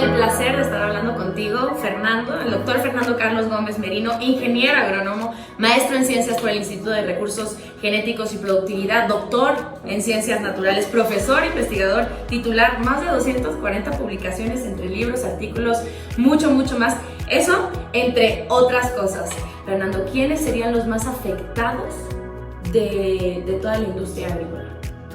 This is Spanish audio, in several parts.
el placer de estar hablando contigo, Fernando, el doctor Fernando Carlos Gómez Merino, ingeniero agrónomo, maestro en ciencias por el Instituto de Recursos Genéticos y Productividad, doctor en ciencias naturales, profesor, investigador, titular, más de 240 publicaciones entre libros, artículos, mucho más. Eso entre otras cosas. Fernando, ¿quiénes serían los más afectados de toda la industria agrícola?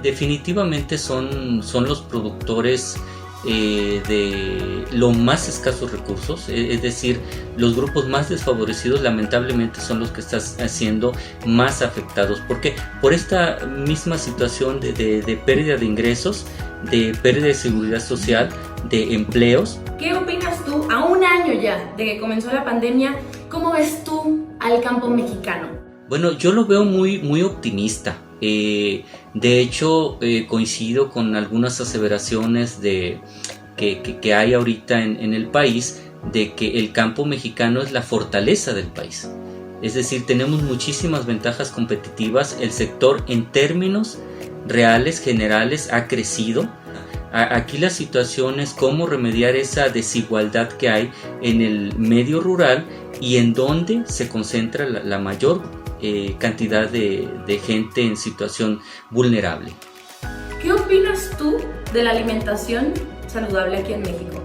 Definitivamente son los productores de los más escasos recursos, es decir, los grupos más desfavorecidos lamentablemente son los que están siendo más afectados. ¿Por qué? Por esta misma situación de pérdida de ingresos, de pérdida de seguridad social, de empleos. ¿Qué opinas tú, a un año ya de que comenzó la pandemia, cómo ves tú al campo mexicano? Bueno, yo lo veo muy optimista. De hecho, coincido con algunas aseveraciones que hay ahorita en el país, de que el campo mexicano es la fortaleza del país. Es decir, tenemos muchísimas ventajas competitivas. El sector en términos reales, generales, ha crecido. Aquí la situación es cómo remediar esa desigualdad que hay en el medio rural y en donde se concentra la mayor cantidad de gente en situación vulnerable. ¿Qué opinas tú de la alimentación saludable aquí en México?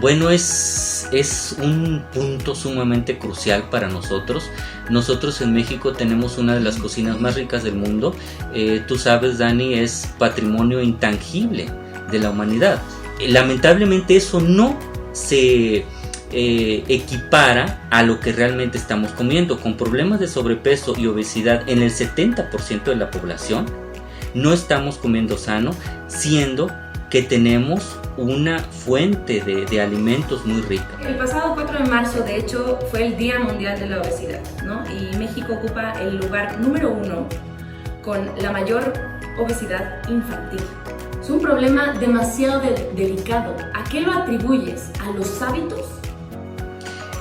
Bueno, es un punto sumamente crucial para nosotros. Nosotros en México tenemos una de las cocinas más ricas del mundo. Tú sabes, Dani, es patrimonio intangible de la humanidad. Lamentablemente eso no se equipara a lo que realmente estamos comiendo. Con problemas de sobrepeso y obesidad en el 70% de la población, no estamos comiendo sano, siendo que tenemos una fuente de alimentos muy rica. El pasado 4 de marzo, de hecho, fue el Día Mundial de la Obesidad, ¿no? Y México ocupa el lugar número 1 con la mayor obesidad infantil. Es un problema demasiado delicado. ¿A qué lo atribuyes? ¿A los hábitos?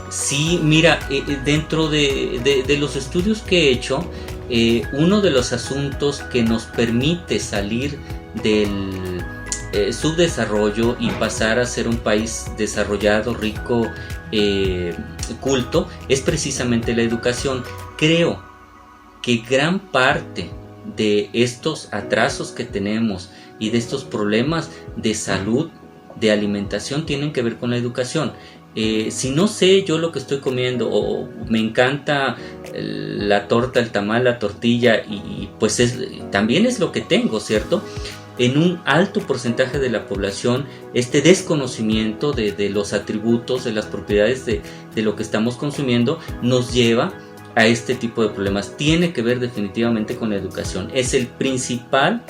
Sí, mira, dentro de los estudios que he hecho, uno de los asuntos que nos permite salir del subdesarrollo y pasar a ser un país desarrollado, rico, culto, es precisamente la educación. Creo que gran parte de estos atrasos que tenemos y de estos problemas de salud, de alimentación, tienen que ver con la educación. Si no sé yo lo que estoy comiendo, o me encanta la torta, el tamal, la tortilla, y pues también es lo que tengo, ¿cierto? En un alto porcentaje de la población, este desconocimiento de los atributos, de las propiedades de lo que estamos consumiendo, nos lleva a este tipo de problemas. Tiene que ver definitivamente con la educación. Es el principal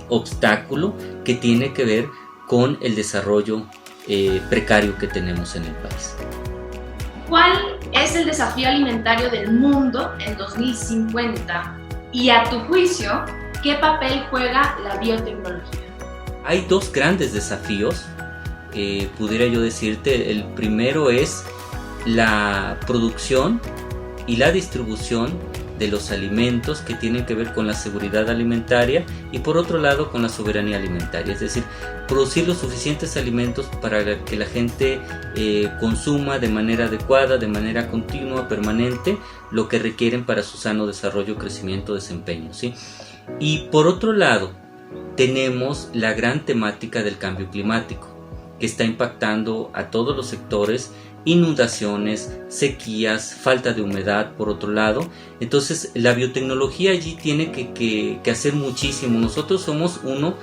obstáculo que tiene que ver con el desarrollo precario que tenemos en el país. ¿Cuál es el desafío alimentario del mundo en 2050? Y a tu juicio, ¿qué papel juega la biotecnología? Hay dos grandes desafíos, pudiera yo decirte. El primero es la producción y la distribución de los alimentos, que tienen que ver con la seguridad alimentaria, y por otro lado con la soberanía alimentaria, es decir, producir los suficientes alimentos para que la gente consuma de manera adecuada, de manera continua, permanente, lo que requieren para su sano desarrollo, crecimiento, desempeño, ¿sí? Y por otro lado tenemos la gran temática del cambio climático, que está impactando a todos los sectores: inundaciones, sequías, falta de humedad por otro lado. Entonces la biotecnología allí tiene que hacer muchísimo. Nosotros somos uno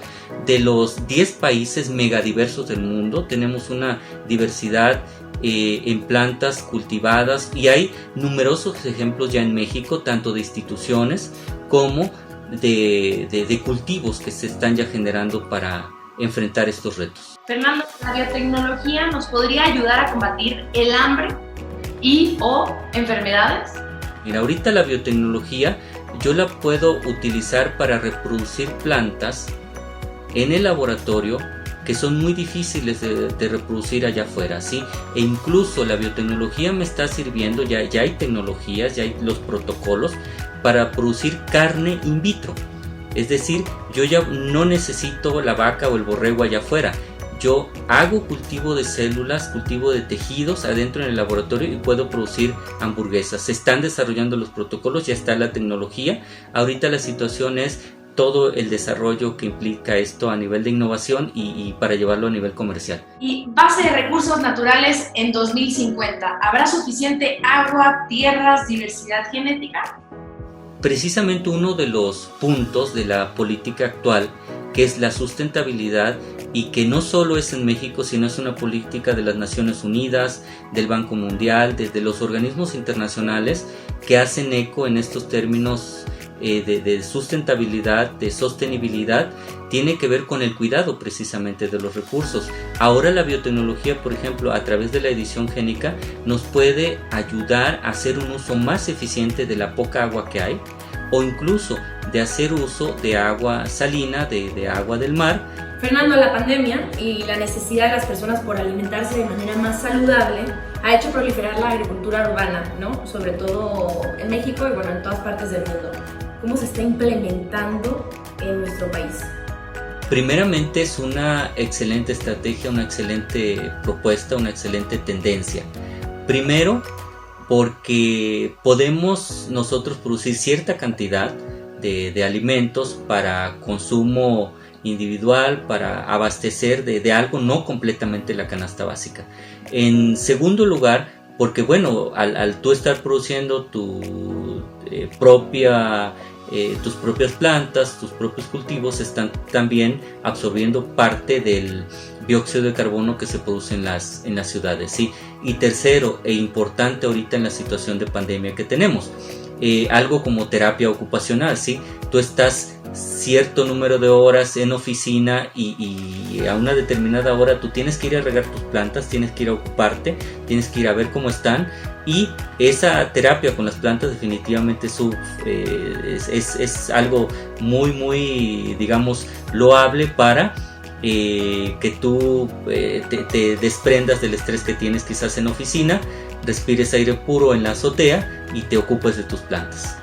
de los 10 países megadiversos del mundo. Tenemos una diversidad en plantas cultivadas, y hay numerosos ejemplos ya en México, tanto de instituciones como de cultivos que se están ya generando para enfrentar estos retos. Fernando, ¿la biotecnología nos podría ayudar a combatir el hambre y o enfermedades? Mira, ahorita la biotecnología yo la puedo utilizar para reproducir plantas en el laboratorio que son muy difíciles de reproducir allá afuera, ¿sí? E incluso la biotecnología me está sirviendo, ya hay tecnologías, ya hay los protocolos para producir carne in vitro. Es decir, yo ya no necesito la vaca o el borrego allá afuera. yo hago cultivo de células, cultivo de tejidos adentro en el laboratorio y puedo producir hamburguesas. Se están desarrollando los protocolos, ya está la tecnología. Ahorita la situación es todo el desarrollo que implica esto a nivel de innovación y para llevarlo a nivel comercial. Y base de recursos naturales en 2050, ¿habrá suficiente agua, tierras, diversidad genética? Precisamente uno de los puntos de la política actual, que es la sustentabilidad, y que no solo es en México, sino es una política de las Naciones Unidas, del Banco Mundial, de los organismos internacionales que hacen eco en estos términos de sustentabilidad, de sostenibilidad, tiene que ver con el cuidado precisamente de los recursos. Ahora la biotecnología, por ejemplo, a través de la edición génica, nos puede ayudar a hacer un uso más eficiente de la poca agua que hay, o incluso de hacer uso de agua salina, de agua del mar. Fernando, la pandemia y la necesidad de las personas por alimentarse de manera más saludable ha hecho proliferar la agricultura urbana, ¿no? Sobre todo en México y bueno, en todas partes del mundo. ¿Cómo se está implementando en nuestro país? Primeramente es una excelente estrategia, una excelente propuesta, una excelente tendencia. Primero, porque podemos nosotros producir cierta cantidad de alimentos para consumo individual, para abastecer de algo, no completamente la canasta básica. En segundo lugar, porque bueno, al tú estar produciendo tus propias plantas, tus propios cultivos están también absorbiendo parte del dióxido de carbono que se produce en las ciudades, ¿sí? Y tercero e importante ahorita en la situación de pandemia que tenemos, algo como terapia ocupacional, ¿sí? Tú estás cierto número de horas en oficina y a una determinada hora tú tienes que ir a regar tus plantas, tienes que ir a ocuparte, tienes que ir a ver cómo están, y esa terapia con las plantas definitivamente es algo muy digamos loable para que tú te desprendas del estrés que tienes quizás en oficina, respires aire puro en la azotea y te ocupes de tus plantas.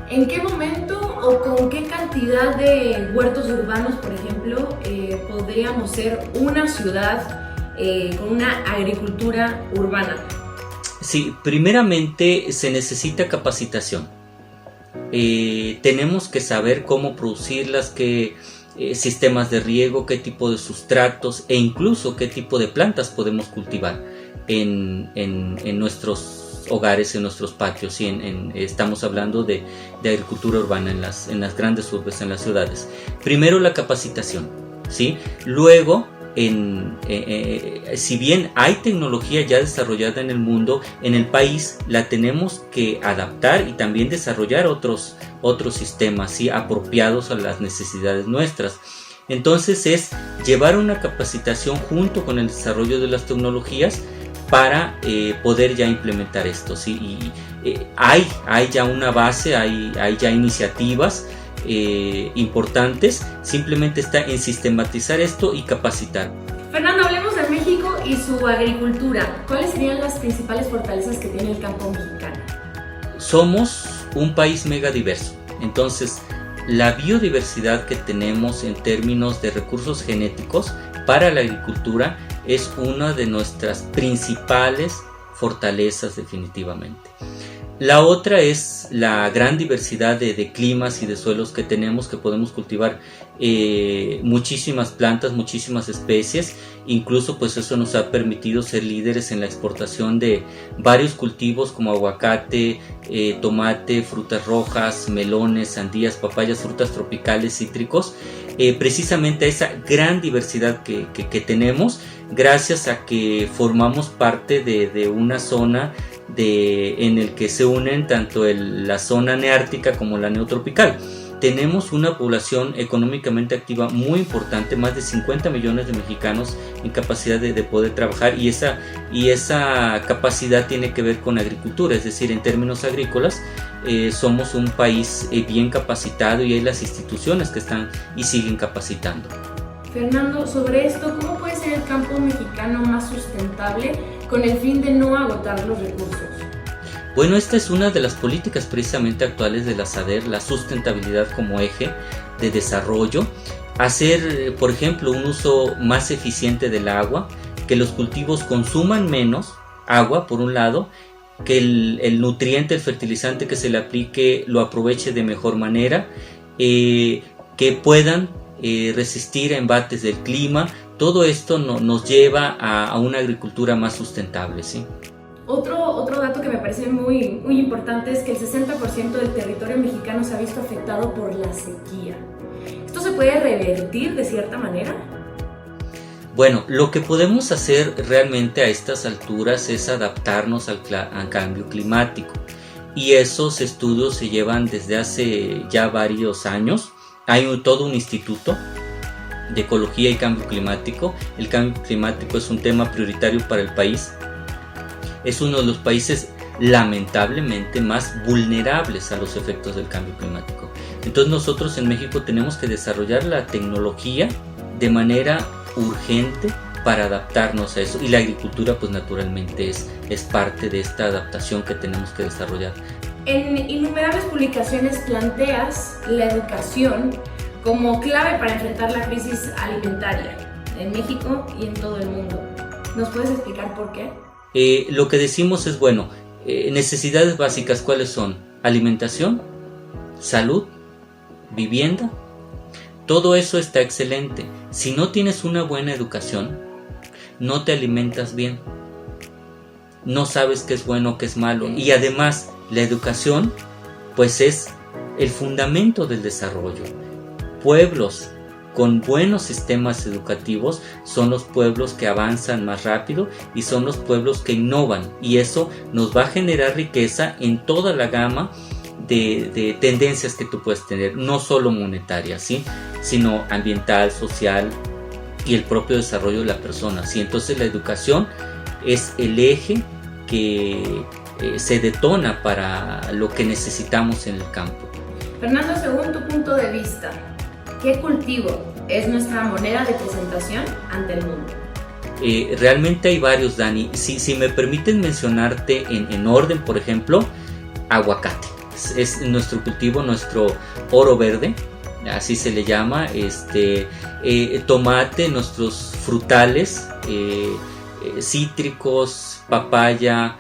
¿En qué momento o con qué cantidad de huertos urbanos, por ejemplo, podríamos ser una ciudad con una agricultura urbana? Sí, primeramente se necesita capacitación. Tenemos que saber cómo producirlas, qué sistemas de riego, qué tipo de sustratos e incluso qué tipo de plantas podemos cultivar en nuestros hogares, en nuestros patios, y estamos hablando de agricultura urbana en las grandes urbes, en las ciudades. Primero la capacitación, ¿sí? Luego, si bien hay tecnología ya desarrollada en el mundo, en el país la tenemos que adaptar y también desarrollar otros sistemas, ¿sí? Apropiados a las necesidades nuestras. Entonces es llevar una capacitación junto con el desarrollo de las tecnologías para poder ya implementar esto, ¿sí? Y hay ya una base, hay ya iniciativas importantes, simplemente está en sistematizar esto y capacitar. Fernando, hablemos de México y su agricultura. ¿Cuáles serían las principales fortalezas que tiene el campo mexicano? Somos un país mega diverso, entonces la biodiversidad que tenemos en términos de recursos genéticos para la agricultura es una de nuestras principales fortalezas definitivamente. La otra es la gran diversidad de climas y de suelos que tenemos, que podemos cultivar muchísimas plantas, muchísimas especies. Incluso pues eso nos ha permitido ser líderes en la exportación de varios cultivos como aguacate, tomate, frutas rojas, melones, sandías, papayas, frutas tropicales, cítricos. Precisamente a esa gran diversidad que tenemos, gracias a que formamos parte de una zona en el que se unen tanto la zona neártica como la neotropical. Tenemos una población económicamente activa muy importante, más de 50 millones de mexicanos en capacidad de poder trabajar, y esa capacidad tiene que ver con agricultura, es decir, en términos agrícolas somos un país bien capacitado, y hay las instituciones que están y siguen capacitando. Fernando, sobre esto, ¿cómo puede ser el campo mexicano más sustentable con el fin de no agotar los recursos? Bueno, esta es una de las políticas precisamente actuales de la SADER, la sustentabilidad como eje de desarrollo. hacer, por ejemplo, un uso más eficiente del agua, que los cultivos consuman menos agua, por un lado, que el nutriente, el fertilizante que se le aplique lo aproveche de mejor manera, que puedan resistir a embates del clima. Todo esto nos lleva a una agricultura más sustentable, ¿sí? Otro dato que me parece muy, muy importante es que el 60% del territorio mexicano se ha visto afectado por la sequía. ¿Esto se puede revertir de cierta manera? Bueno, lo que podemos hacer realmente a estas alturas es adaptarnos al cambio climático, y esos estudios se llevan desde hace ya varios años. Hay todo un instituto de ecología y cambio climático. El cambio climático es un tema prioritario para el país. Es uno de los países lamentablemente más vulnerables a los efectos del cambio climático. Entonces nosotros en México tenemos que desarrollar la tecnología de manera urgente para adaptarnos a eso, y la agricultura pues naturalmente es parte de esta adaptación que tenemos que desarrollar. En innumerables publicaciones planteas la educación como clave para enfrentar la crisis alimentaria en México y en todo el mundo. ¿Nos puedes explicar por qué? Lo que decimos es, bueno, necesidades básicas, ¿cuáles son? Alimentación, salud, vivienda. Todo eso está excelente. Si no tienes una buena educación, no te alimentas bien, no sabes qué es bueno o qué es malo. Y además, la educación pues es el fundamento del desarrollo. Pueblos con buenos sistemas educativos son los pueblos que avanzan más rápido y son los pueblos que innovan, y eso nos va a generar riqueza en toda la gama de tendencias que tú puedes tener, no solo monetarias, ¿sí?, sino ambiental, social y el propio desarrollo de la persona, ¿sí? Entonces la educación es el eje que se detona para lo que necesitamos en el campo. Fernando, según tu punto de vista, ¿qué cultivo es nuestra moneda de presentación ante el mundo? Realmente hay varios, Dani. Si me permiten mencionarte en orden, por ejemplo, aguacate. Es nuestro cultivo, nuestro oro verde, así se le llama. Tomate, nuestros frutales, cítricos, papaya,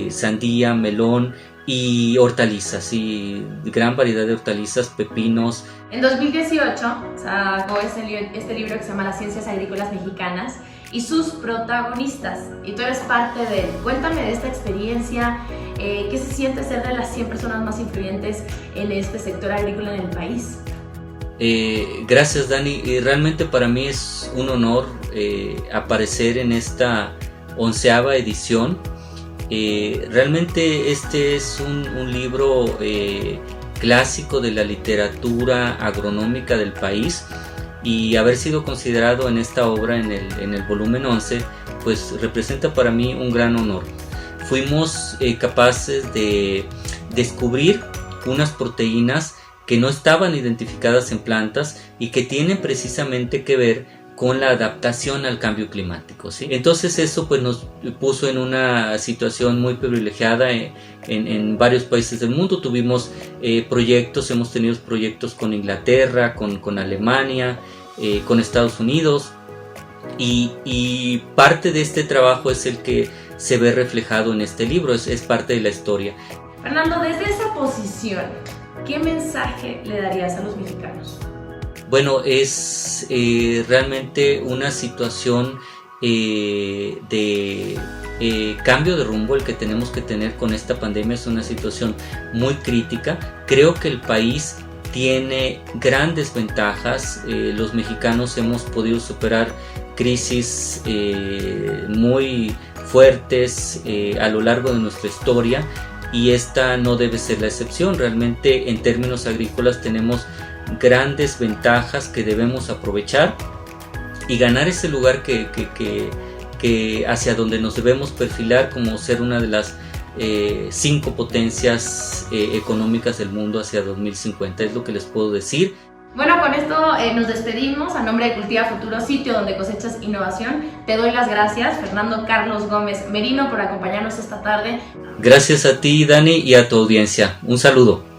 sandía, melón y hortalizas, y gran variedad de hortalizas, pepinos. En 2018 sacó este libro que se llama Las Ciencias Agrícolas Mexicanas y sus protagonistas, y tú eres parte de él. Cuéntame de esta experiencia, ¿qué se siente ser de las 100 personas más influyentes en este sector agrícola en el país? Gracias, Dani, y realmente para mí es un honor aparecer en esta 11ª edición. Realmente este es un libro clásico de la literatura agronómica del país, y haber sido considerado en esta obra en el volumen 11 pues representa para mí un gran honor. Fuimos capaces de descubrir unas proteínas que no estaban identificadas en plantas y que tienen precisamente que ver con la adaptación al cambio climático, ¿sí? Entonces eso pues nos puso en una situación muy privilegiada en varios países del mundo. Tuvimos hemos tenido proyectos con Inglaterra, con Alemania, con Estados Unidos, y parte de este trabajo es el que se ve reflejado en este libro, es parte de la historia. Fernando, desde esa posición, ¿qué mensaje le darías a los mexicanos? Bueno, es realmente una situación de cambio de rumbo el que tenemos que tener con esta pandemia. Es una situación muy crítica. Creo que el país tiene grandes ventajas. Los mexicanos hemos podido superar crisis muy fuertes a lo largo de nuestra historia, y esta no debe ser la excepción. Realmente en términos agrícolas tenemos grandes ventajas que debemos aprovechar y ganar ese lugar que hacia donde nos debemos perfilar como ser una de las 5 potencias económicas del mundo hacia 2050, es lo que les puedo decir. Bueno, con esto nos despedimos. A nombre de Cultiva Futuro, sitio donde cosechas innovación, te doy las gracias, Fernando Carlos Gómez Merino, por acompañarnos esta tarde. Gracias a ti, Dani, y a tu audiencia. Un saludo.